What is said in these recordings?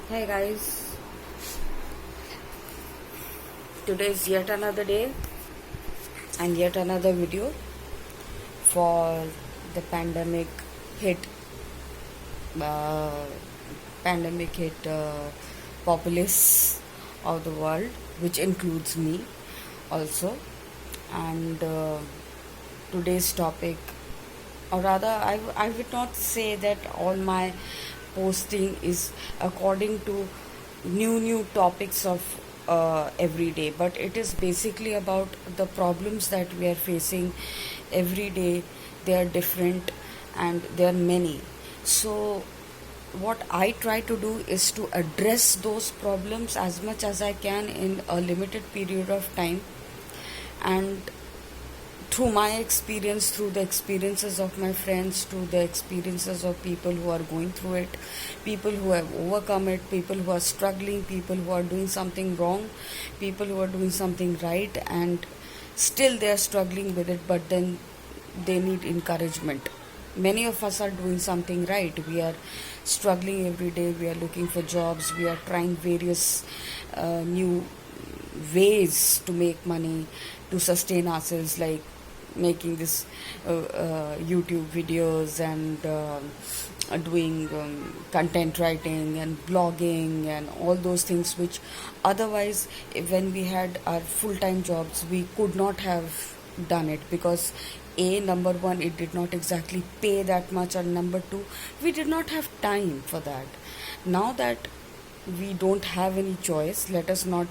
Hey guys, today is yet another day and yet another video for the hit uh, pandemic hit populace of the world, which includes me also. And today's topic, or rather, I would not say that all my posting is according to new topics of every day, but it is basically about the problems that we are facing every day. They are different and they are many. So what I try to do is to address those problems as much as I can in a limited period of time, and through my experience, through the experiences of my friends, through the experiences of people who are going through it, people who have overcome it, people who are struggling, people who are doing something wrong, people who are doing something right, and still they are struggling with it, but then they need encouragement. Many of us are doing something right. We are struggling every day, we are looking for jobs, we are trying various new ways to make money, to sustain ourselves, like making this YouTube videos and doing content writing and blogging and all those things, which otherwise, when we had our full-time jobs, we could not have done it, because number one, it did not exactly pay that much, and number two, we did not have time for that. Now that we don't have any choice, let us not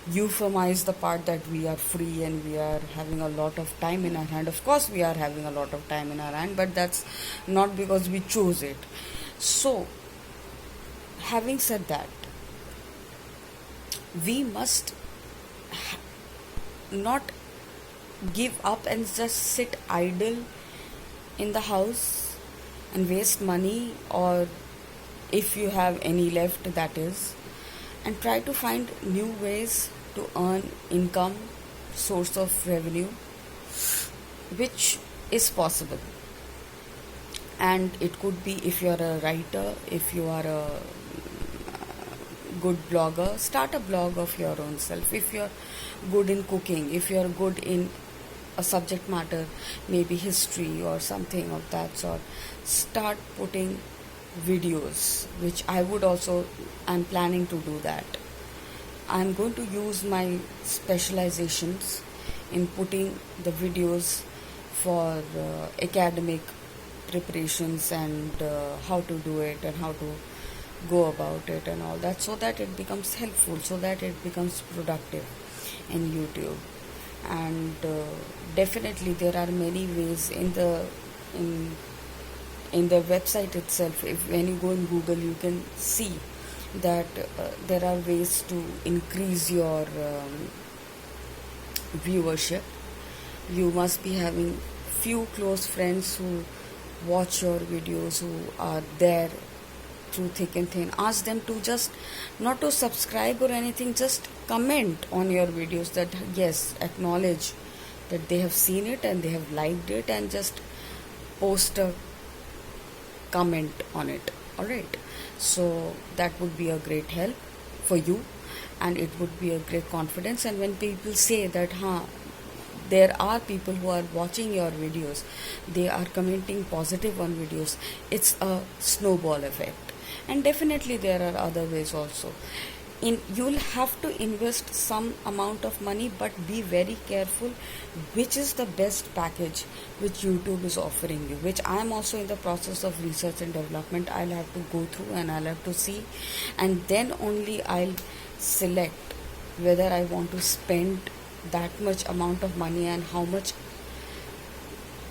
euphemize the part that we are free and we are having a lot of time in our hand. Of course we are having a lot of time in our hand, but that's not because we chose it. So having said that, we must not give up and just sit idle in the house and waste money, or if you have any left, that is, and try to find new ways to earn income, source of revenue, which is possible. And it could be, if you are a writer, if you are a good blogger, start a blog of your own self. If you're good in cooking, if you're good in a subject matter, maybe history or something of that sort, start putting videos, which I'm planning to do that. I'm going to use my specializations in putting the videos for academic preparations, and how to do it and how to go about it and all that, so that it becomes helpful, so that it becomes productive in YouTube. And definitely there are many ways in the website itself. If when you go in Google, you can see that there are ways to increase your viewership. You must be having few close friends who watch your videos, who are there through thick and thin. Ask them to just not to subscribe or anything, just comment on your videos, that yes, acknowledge that they have seen it and they have liked it, and just post a comment on it. Alright, so that would be a great help for you, and it would be a great confidence. And when people say that there are people who are watching your videos, they are commenting positive on videos, it's a snowball effect. And definitely there are other ways also. You'll have to invest some amount of money, but be very careful which is the best package which YouTube is offering you, which I am also in the process of research and development. I'll have to go through and I'll have to see, and then only I'll select whether I want to spend that much amount of money, and how much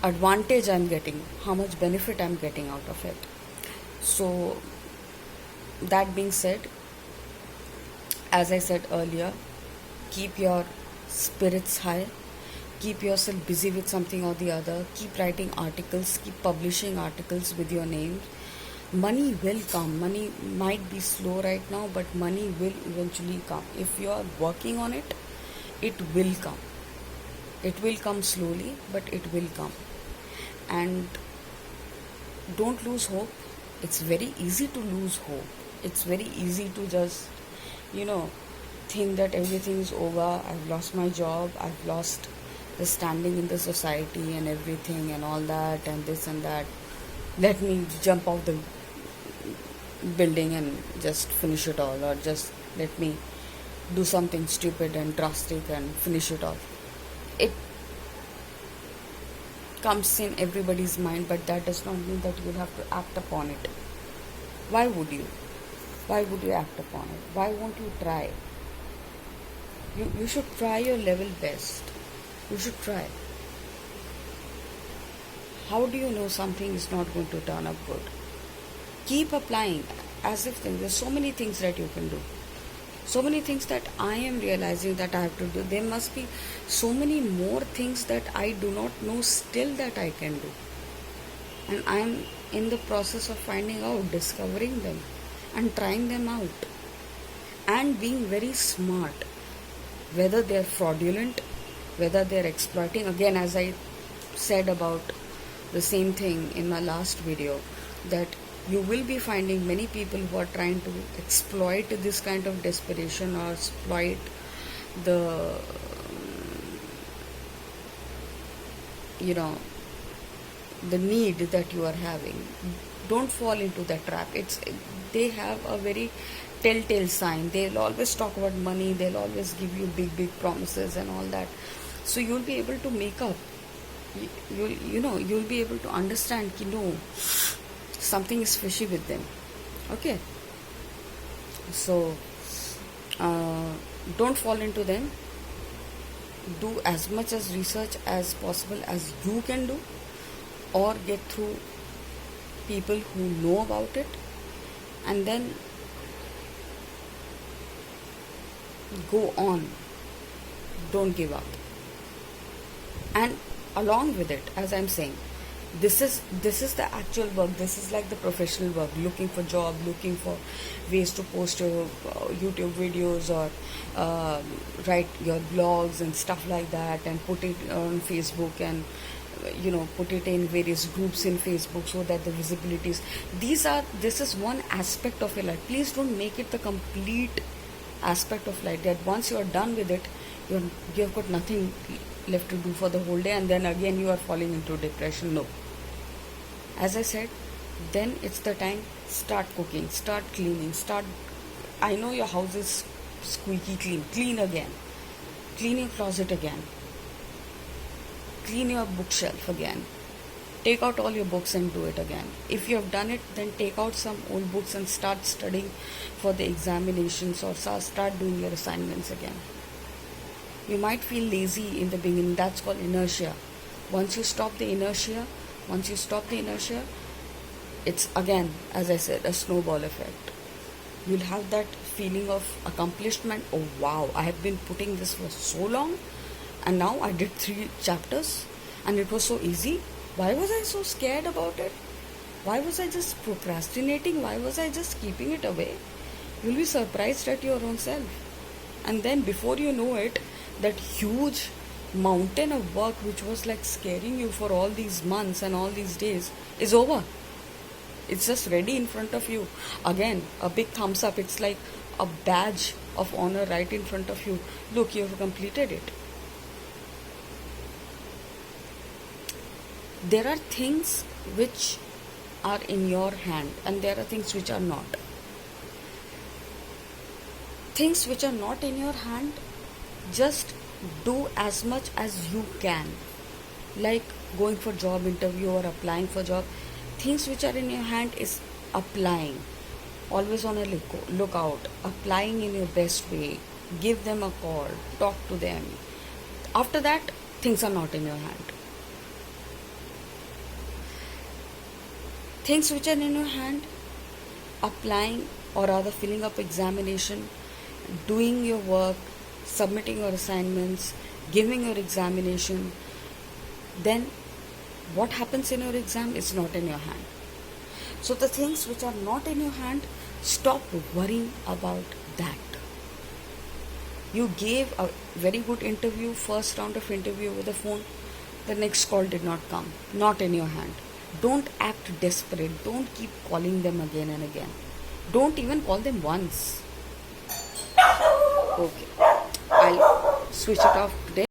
advantage I'm getting, how much benefit I'm getting out of it. So that being said, as I said earlier, keep your spirits high, keep yourself busy with something or the other, keep writing articles, keep publishing articles with your name. Money will come. Money might be slow right now, but money will eventually come. If you are working on it, it will come. It will come slowly, but it will come. And don't lose hope. It's very easy to lose hope. It's very easy to just, you know, think that everything is over. I've lost my job, I've lost the standing in the society and everything and all that and this and that. Let me jump off the building and just finish it all, or just let me do something stupid and drastic and finish it off. It comes in everybody's mind, but that does not mean that you have to act upon it. Why would you? Why would you act upon it? Why won't you try? You should try your level best. You should try. How do you know something is not going to turn up good? Keep applying as if there's so many things that you can do. So many things that I am realizing that I have to do. There must be so many more things that I do not know still that I can do. And I am in the process of finding out, discovering them and trying them out. And being very smart. Whether they're fraudulent, whether they're exploiting. Again, as I said about the same thing in my last video, that you will be finding many people who are trying to exploit this kind of desperation or exploit the, you know, the need that you are having. Don't fall into that trap. They have a very telltale sign. They'll always talk about money, they'll always give you big promises and all that. So you'll be able to make up, you'll be able to understand, something is fishy with them. Okay, so don't fall into them. Do as much as research as possible as you can do, or get through people who know about it, and then go on. Don't give up. And along with it, as I'm saying, this is the actual work. This is like the professional work, looking for job, looking for ways to post your YouTube videos, or write your blogs and stuff like that, and put it on Facebook, and put it in various groups in Facebook, so that the visibilities, this is one aspect of your life. Please don't make it the complete aspect of life, that once you are done with it, you've got nothing left to do for the whole day, and then again you are falling into depression. No. As I said, then it's the time. Start cooking, start cleaning, I know your house is squeaky clean. Clean again. Clean your closet again. Clean your bookshelf again. Take out all your books and do it again. If you have done it, then take out some old books and start studying for the examinations, or start doing your assignments again. You might feel lazy in the beginning. That's called inertia. Once you stop the inertia, it's again, as I said, a snowball effect. You'll have that feeling of accomplishment. Oh wow, I have been putting this for so long, and now I did 3 chapters and it was so easy. Why was I so scared about it? Why was I just procrastinating? Why was I just keeping it away? You'll be surprised at your own self. And then before you know it, that huge mountain of work which was like scaring you for all these months and all these days is over. It's just ready in front of you. Again, a big thumbs up. It's like a badge of honor right in front of you. Look, you have completed it. There are things which are in your hand, and there are things which are not. Things which are not in your hand, just do as much as you can. Like going for job interview or applying for job. Things which are in your hand is applying. Always on a lookout. Applying in your best way. Give them a call. Talk to them. After that, things are not in your hand. Things which are in your hand, applying, or rather filling up examination, doing your work, submitting your assignments, giving your examination, then what happens in your exam is not in your hand. So the things which are not in your hand, stop worrying about that. You gave a very good interview, first round of interview over the phone, the next call did not come, not in your hand. Don't act desperate. Don't keep calling them again and again. Don't even call them once. Okay, I'll switch it off today.